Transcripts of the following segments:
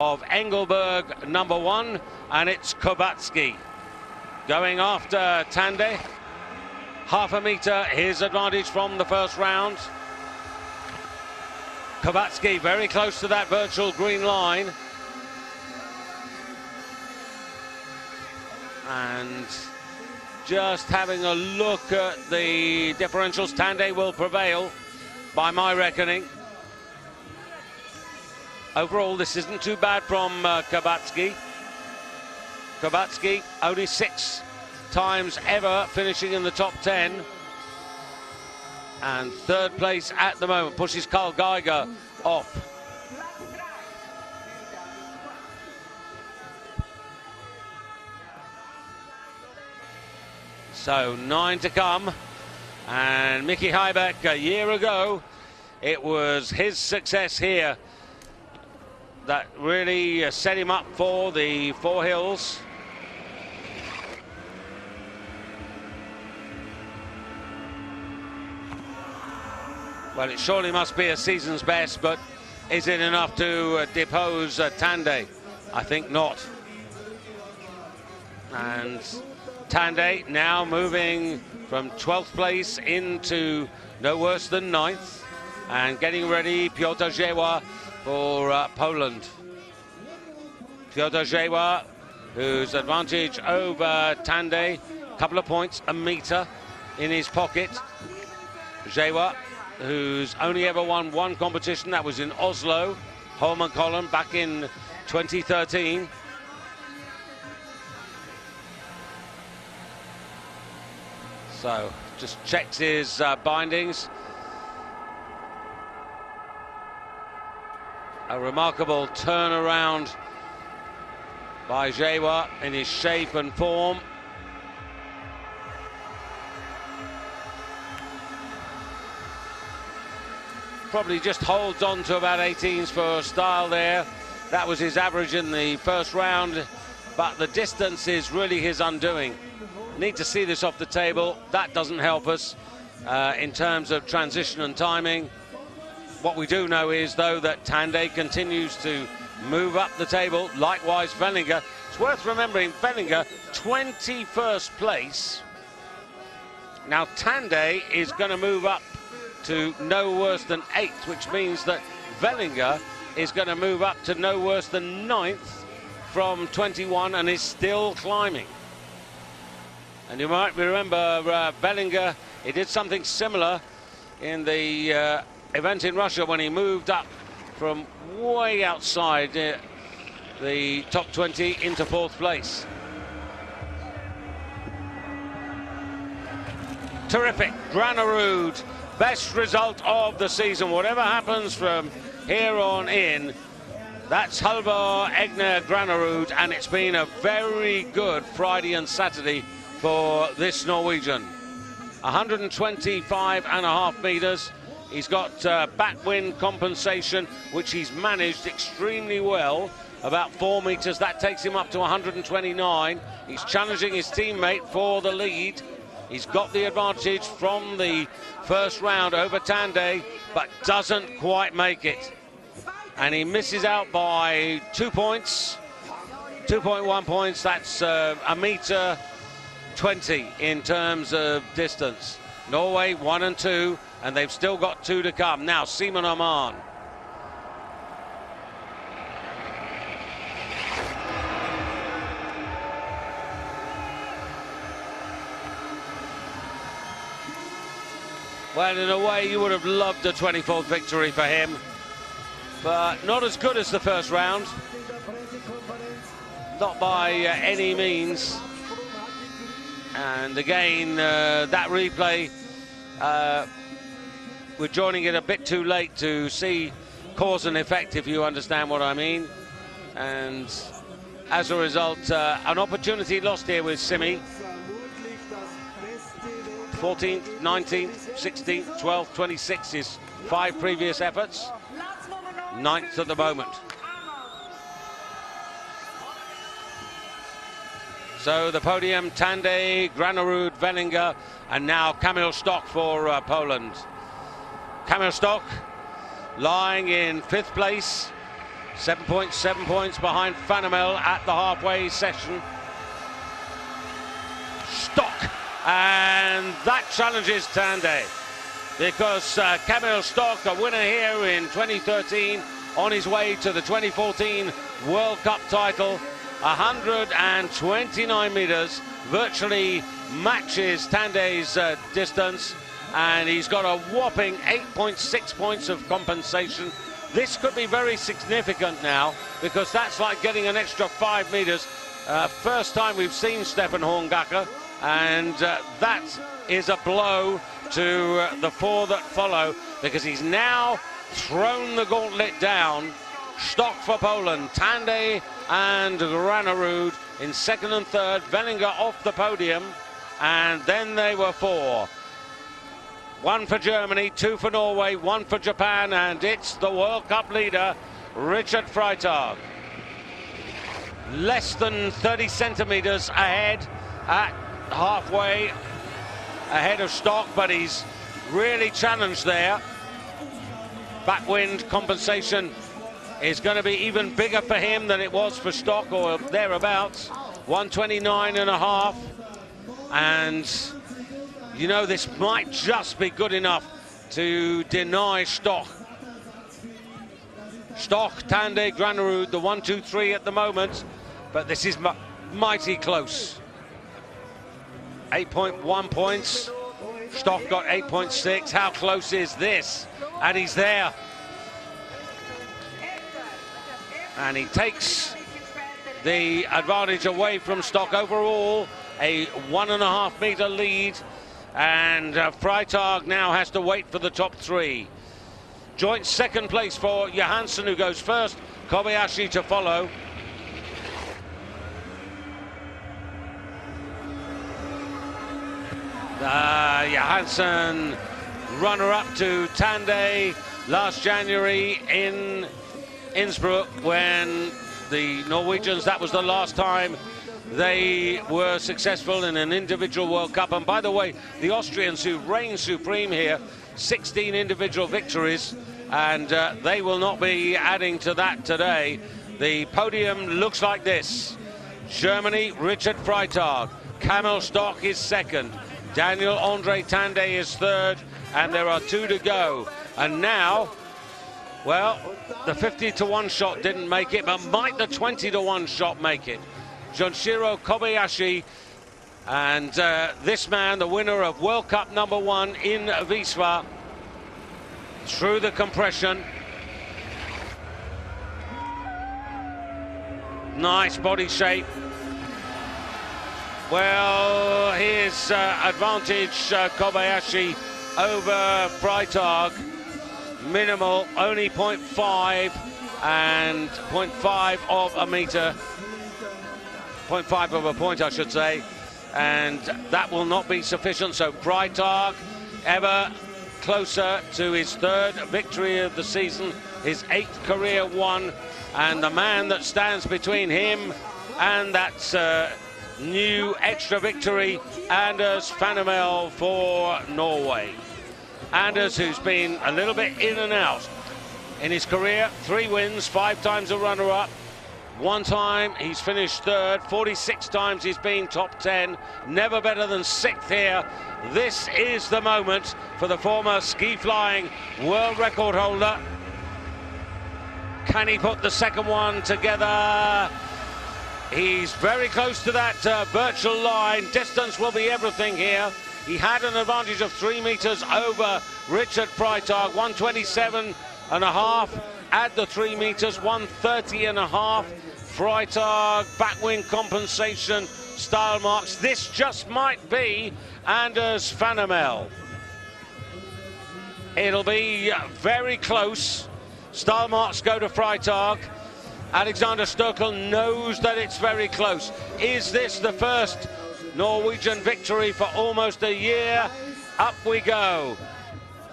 of Engelberg #1, and it's Kubacki going after Tande. Half a metre his advantage from the first round. Kubacki very close to that virtual green line, and just having a look at the differentials, Tande will prevail by my reckoning. Overall, this isn't too bad from Kubacki. Kubacki only 6 times ever finishing in the top 10. And 3rd place at the moment, pushes Karl Geiger off. So 9 to come. And Mickey Heibeck, a year ago, it was his success here that really set him up for the Four Hills. Well, it surely must be a season's best, but is it enough to depose Tande? I think not. And Tande now moving from 12th place into no worse than 9th, and getting ready Piotr Jewa for Poland. Piotr Jewa, whose advantage over Tande, couple of points, a metre in his pocket. Jewa, who's only ever won one competition, that was in Oslo, Holmenkollen, back in 2013. So, just checks his bindings. A remarkable turnaround by Jewa in his shape and form. Probably just holds on to about 18s for style there. That was his average in the first round, but the distance is really his undoing. Need to see this off the table. That doesn't help us in terms of transition and timing. What we do know is, though, that Tande continues to move up the table. Likewise, Vellinger. It's worth remembering, Vellinger, 21st place. Now, Tande is going to move up to no worse than 8th, which means that Vellinger is going to move up to no worse than 9th from 21 and is still climbing. And you might remember Vellinger, he did something similar in the event in Russia when he moved up from way outside the top 20 into 4th place. Terrific, Granerud, best result of the season. Whatever happens from here on in, that's Halvor Egner Granerud, and it's been a very good Friday and Saturday for this Norwegian. 125.5 meters. He's got backwind compensation, which he's managed extremely well. About 4 meters, that takes him up to 129. He's challenging his teammate for the lead. He's got the advantage from the first round over Tande, but doesn't quite make it. And he misses out by 2 points, 2.1 points. That's a meter 20 in terms of distance. Norway 1 and 2, and they've still got 2 to come. Now, Simon Oman. Well, in a way, you would have loved a 24th victory for him, but not as good as the first round. Not by any means. And again, that replay, we're joining it a bit too late to see cause and effect, if you understand what I mean. And as a result, an opportunity lost here with Simi. 14th, 19th, 16th, 12th, 26th, his 5 previous efforts. 9th at the moment. So the podium, Tande, Granerud, Vellinger, and now Kamil Stoch for Poland. Kamil Stoch lying in 5th place, 7 points behind Fannemel at the halfway session. Stock, and that challenges Tande, because Kamil Stock, a winner here in 2013, on his way to the 2014 World Cup title, 129 meters, virtually matches Tande's distance, and he's got a whopping 8.6 points of compensation. This could be very significant now, because that's like getting an extra 5 meters. First time we've seen Stefan Horngacher, and that is a blow to the four that follow, because he's now thrown the gauntlet down. Stock for Poland, Tande and Granerud in second and third, Vellinger off the podium, and then they were four. One for Germany, two for Norway, one for Japan, and it's the World Cup leader, Richard Freitag. Less than 30 centimeters ahead at halfway, ahead of Stock, but he's really challenged there. Backwind compensation is going to be even bigger for him than it was for Stock, or thereabouts. 129.5, and you know, this might just be good enough to deny Stock. Stock, Tande, Granerud, the 1, 2, 3 at the moment, but this is mighty close. 8.1 points. Stock got 8.6. How close is this? And he's there. And he takes the advantage away from Stock. Overall, a 1.5 meter lead. And Freitag now has to wait for the top three. Joint second place for Johansson, who goes first. Kobayashi to follow. Johansson, runner-up to Tande last January in Innsbruck, when the Norwegians, that was the last time they were successful in an individual World Cup. And by the way, the Austrians, who reign supreme here, 16 individual victories, and they will not be adding to that today. The podium looks like this. Germany, Richard Freitag. Kamil Stock is second. Daniel Andre Tande is third, and there are two to go. And now, well, the 50-1 shot didn't make it, but might the 20-1 shot make it? Junshiro Kobayashi, and this man, the winner of World Cup #1 in Wisła, through the compression. Nice body shape. Well, here's advantage Kobayashi over Freitag. Minimal, only 0.5 and 0.5 of a meter. 0.5 of a point, I should say. And that will not be sufficient. So Freitag ever closer to his third victory of the season, his 8th career one. And the man that stands between him and that new extra victory, Anders Fannemel for Norway. Anders, who's been a little bit in and out in his career, 3 wins, 5 times a runner-up. 1 time he's finished third, 46 times he's been top 10, never better than 6th here. This is the moment for the former ski-flying world record holder. Can he put the second one together? He's very close to that virtual line. Distance will be everything here. He had an advantage of 3 meters over Richard Freitag, 127.5. Add the 3 meters, 130.5. Freitag, backwind compensation, style marks. This just might be Anders Fannemel. It'll be very close. Style marks go to Freitag. Alexander Sturkel knows that it's very close. Is this the first Norwegian victory for almost a year? Up we go.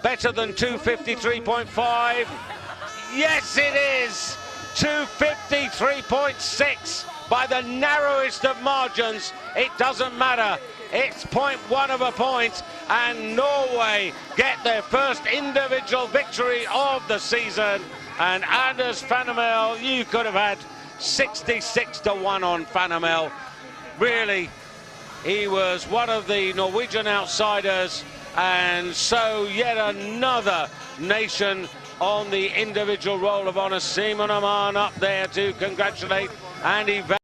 Better than 253.5. Yes, it is. 253.6 by the narrowest of margins. It doesn't matter. It's 0.1 of a point, and Norway get their first individual victory of the season. And Anders Fannemel, you could have had 66-1 on Fannemel. Really, he was one of the Norwegian outsiders, and so yet another nation on the individual roll of honour. Simon Amann up there to congratulate Andy